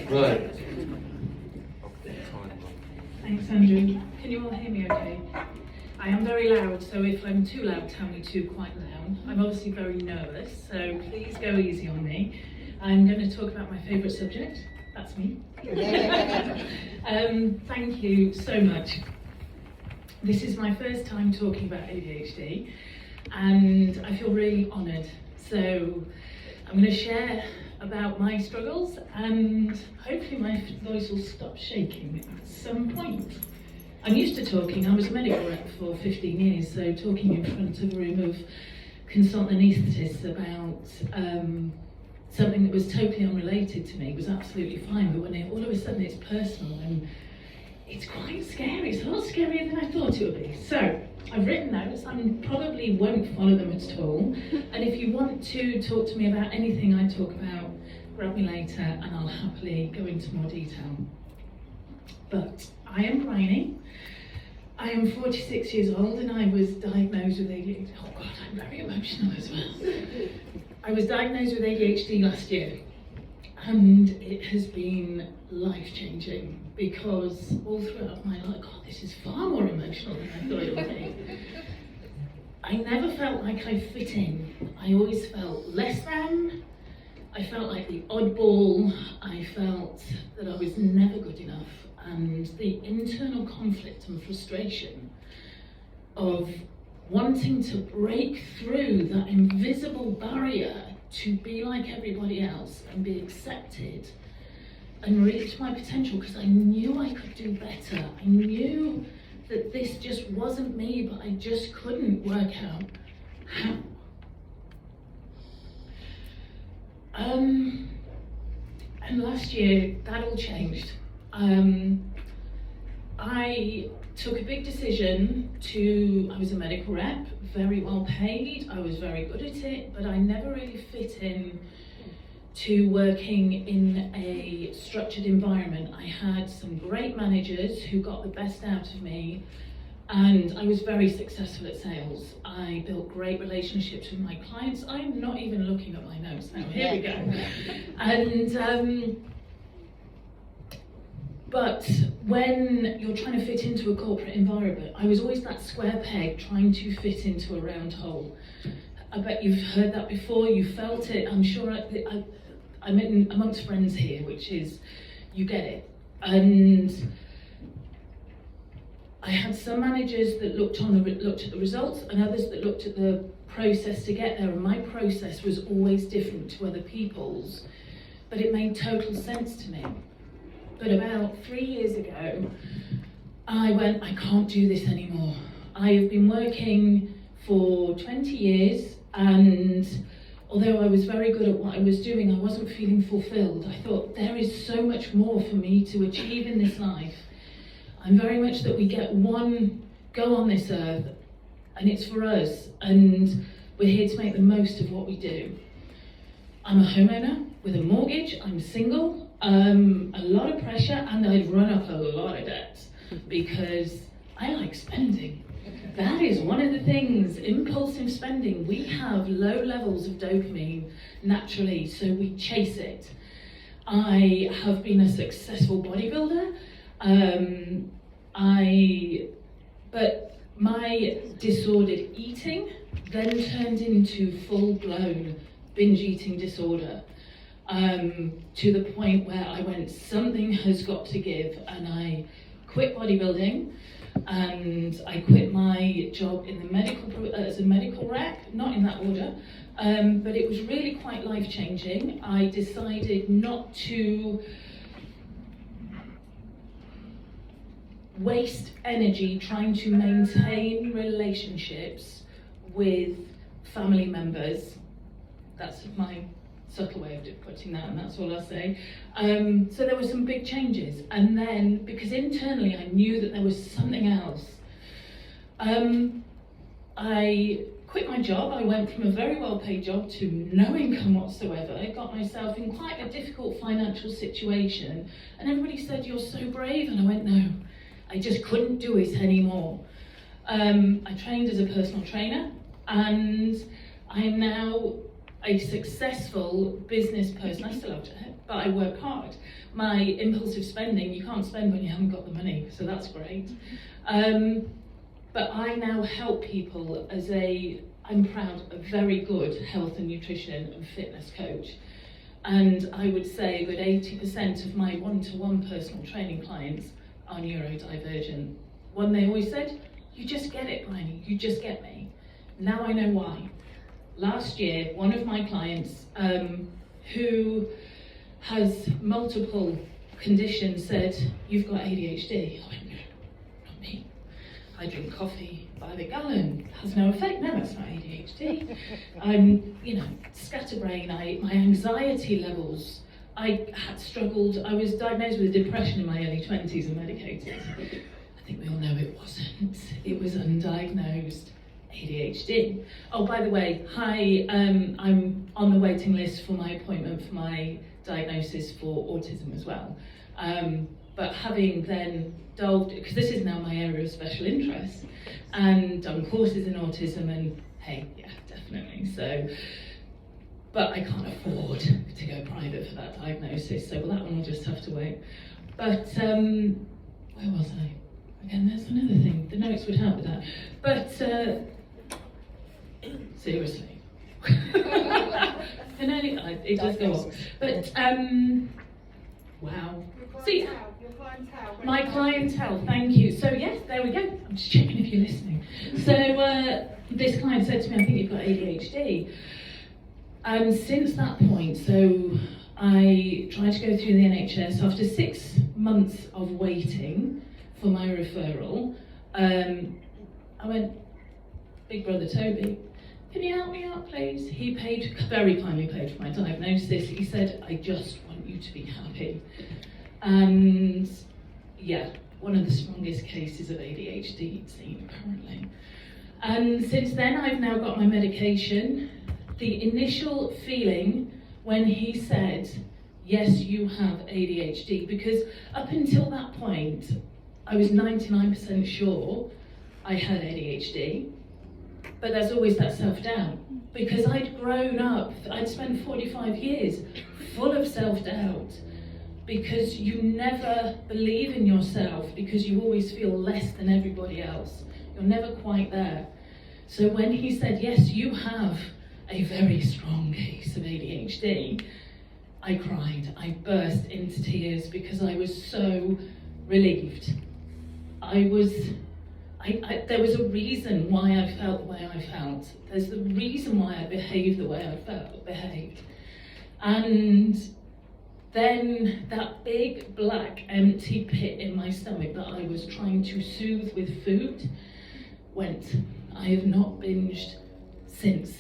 Right. Thanks, Andrew. Can you all hear me okay? I am very loud, so if I'm too loud, tell me to quite loud. I'm obviously very nervous, so please go easy on me. I'm going to talk about my favourite subject. That's me. Thank you so much. This is my first time talking about ADHD, and I feel really honoured. So I'm going to share about my struggles, and hopefully my voice will stop shaking at some point. I'm used to talking. I was a medical rep for 15 years, so talking in front of a room of consultant anaesthetists about something that was totally unrelated to me was absolutely fine, but when all of a sudden it's personal, and it's quite scary. It's a lot scarier than I thought it would be. So I've written notes. I probably won't follow them at all. And if you want to talk to me about anything I talk about, grab me later and I'll happily go into more detail. But I am Bryony. I am 46 years old and I was diagnosed with ADHD. Oh God, I'm very emotional as well. I was diagnosed with ADHD last year. And it has been life-changing because all throughout my life, God, this is far more emotional than I thought it would be. I never felt like I fit in. I always felt less than. I felt like the oddball. I felt that I was never good enough. And the internal conflict and frustration of wanting to break through that invisible barrier to be like everybody else and be accepted and reach my potential, because I knew I could do better. I knew that this just wasn't me, but I just couldn't work out how. And last year, that all changed. I took a big decision I was a medical rep, very well paid, I was very good at it, but I never really fit in to working in a structured environment. I had some great managers who got the best out of me, and I was very successful at sales. I built great relationships with my clients. I'm not even looking at my notes now, here we go. And but when you're trying to fit into a corporate environment, I was always that square peg trying to fit into a round hole. I bet you've heard that before, you felt it. I'm sure I'm in amongst friends here, which is, you get it. And I had some managers that looked at the results and others that looked at the process to get there, and my process was always different to other people's, but it made total sense to me. But about 3 years ago, I went, I can't do this anymore. I have been working for 20 years, and although I was very good at what I was doing, I wasn't feeling fulfilled. I thought, there is so much more for me to achieve in this life. I'm very much that we get one go on this earth, and it's for us, and we're here to make the most of what we do. I'm a homeowner with a mortgage, I'm single, a lot of pressure, and I'd run up a lot of debt because I like spending. That is one of the things, impulsive spending. We have low levels of dopamine naturally, so we chase it. I have been a successful bodybuilder, but my disordered eating then turned into full-blown binge eating disorder. To the point where I went, something has got to give, and I quit bodybuilding, and I quit my job in the as a medical rep, not in that order, but it was really quite life-changing. I decided not to waste energy trying to maintain relationships with family members. That's my subtle way of putting that, and that's all I'll say. So there were some big changes, and then because internally I knew that there was something else, I quit my job. I went from a very well-paid job to no income whatsoever. I got myself in quite a difficult financial situation, and everybody said, "You're so brave," and I went, "No, I just couldn't do it anymore." I trained as a personal trainer, and I a successful business person. I still have to, but I work hard. My impulsive spending, you can't spend when you haven't got the money, so that's great. But I now help people as I'm proud, a very good health and nutrition and fitness coach. And I would say that 80% of my one-to-one personal training clients are neurodivergent. One, they always said, you just get it, Bryony, you just get me. Now I know why. Last year, one of my clients who has multiple conditions said, you've got ADHD. I went, no, not me. I drink coffee by the gallon, has no effect. No, it's not ADHD. I'm, scatterbrain. My anxiety levels. I had struggled. I was diagnosed with depression in my early 20s and medicated. I think we all know it wasn't. It was undiagnosed ADHD. Oh, by the way, hi. I'm on the waiting list for my appointment for my diagnosis for autism as well. But having then delved, because this is now my area of special interest, and done courses in autism, and hey, yeah, definitely. So, but I can't afford to go private for that diagnosis, so well, that one will just have to wait. But where was I? Again, there's another thing. The notes would help with that. But seriously, it does go on. But wow. See, my clientele, thank you. So yes, there we go. I'm just checking if you're listening. So this client said to me, I think you've got ADHD. And since that point, so I tried to go through the NHS. After 6 months of waiting for my referral, I went, Big Brother Toby, can you help me out, please? He very kindly paid for my diagnosis. He said, I just want you to be happy. And yeah, one of the strongest cases of ADHD seen apparently. And since then, I've now got my medication. The initial feeling when he said, yes, you have ADHD, because up until that point, I was 99% sure I had ADHD, but there's always that self-doubt, because I'd grown up, I'd spent 45 years full of self-doubt, because you never believe in yourself, because you always feel less than everybody else. You're never quite there. So when he said, yes, you have a very strong case of ADHD, I cried. I burst into tears because I was so relieved. There was a reason why I felt the way I felt. There's the reason why I behaved the way I behaved. And then that big black empty pit in my stomach that I was trying to soothe with food went. I have not binged since.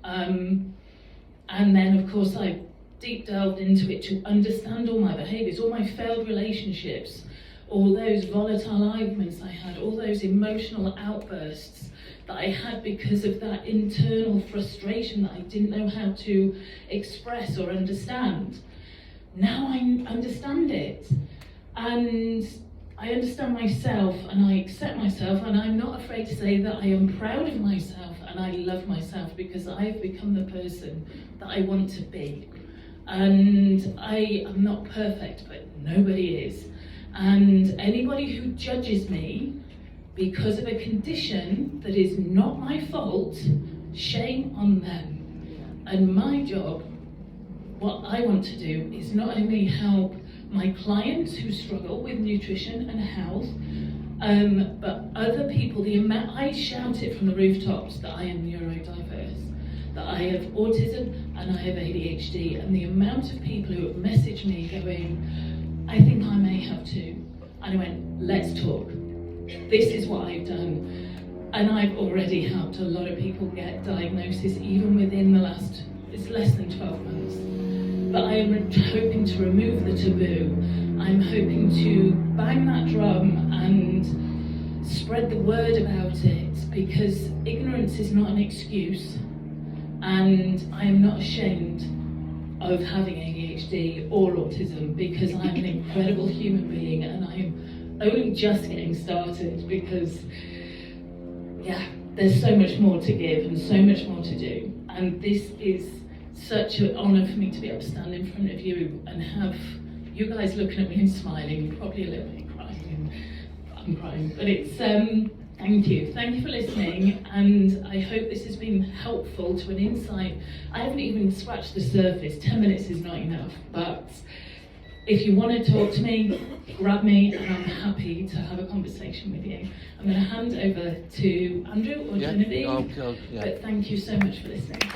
And then of course I deep delved into it to understand all my behaviours, all my failed relationships, all those volatile arguments I had, all those emotional outbursts that I had because of that internal frustration that I didn't know how to express or understand. Now I understand it, and I understand myself, and I accept myself, and I'm not afraid to say that I am proud of myself and I love myself, because I've become the person that I want to be. And I am not perfect, but nobody is. And anybody who judges me because of a condition that is not my fault, shame on them. And my job, what I want to do, is not only help my clients who struggle with nutrition and health, but other people. I shout it from the rooftops that I am neurodiverse, that I have autism and I have ADHD, and the amount of people who have messaged me going, I think I may have too. And I went, let's talk. This is what I've done. And I've already helped a lot of people get diagnosis, even within it's less than 12 months. But I am hoping to remove the taboo. I'm hoping to bang that drum and spread the word about it, because ignorance is not an excuse. And I am not ashamed of having ADHD or autism, because I'm an incredible human being, and I am only just getting started, because yeah, there's so much more to give and so much more to do. And this is such an honour for me to be able to stand in front of you and have you guys looking at me and smiling, probably a little bit crying. I'm crying, but it's thank you for listening, and I hope this has been helpful to an insight. I haven't even scratched the surface. 10 minutes is not enough, but if you want to talk to me, grab me, and I'm happy to have a conversation with you. I'm going to hand over to Andrew or Genevieve, yeah. But thank you so much for listening.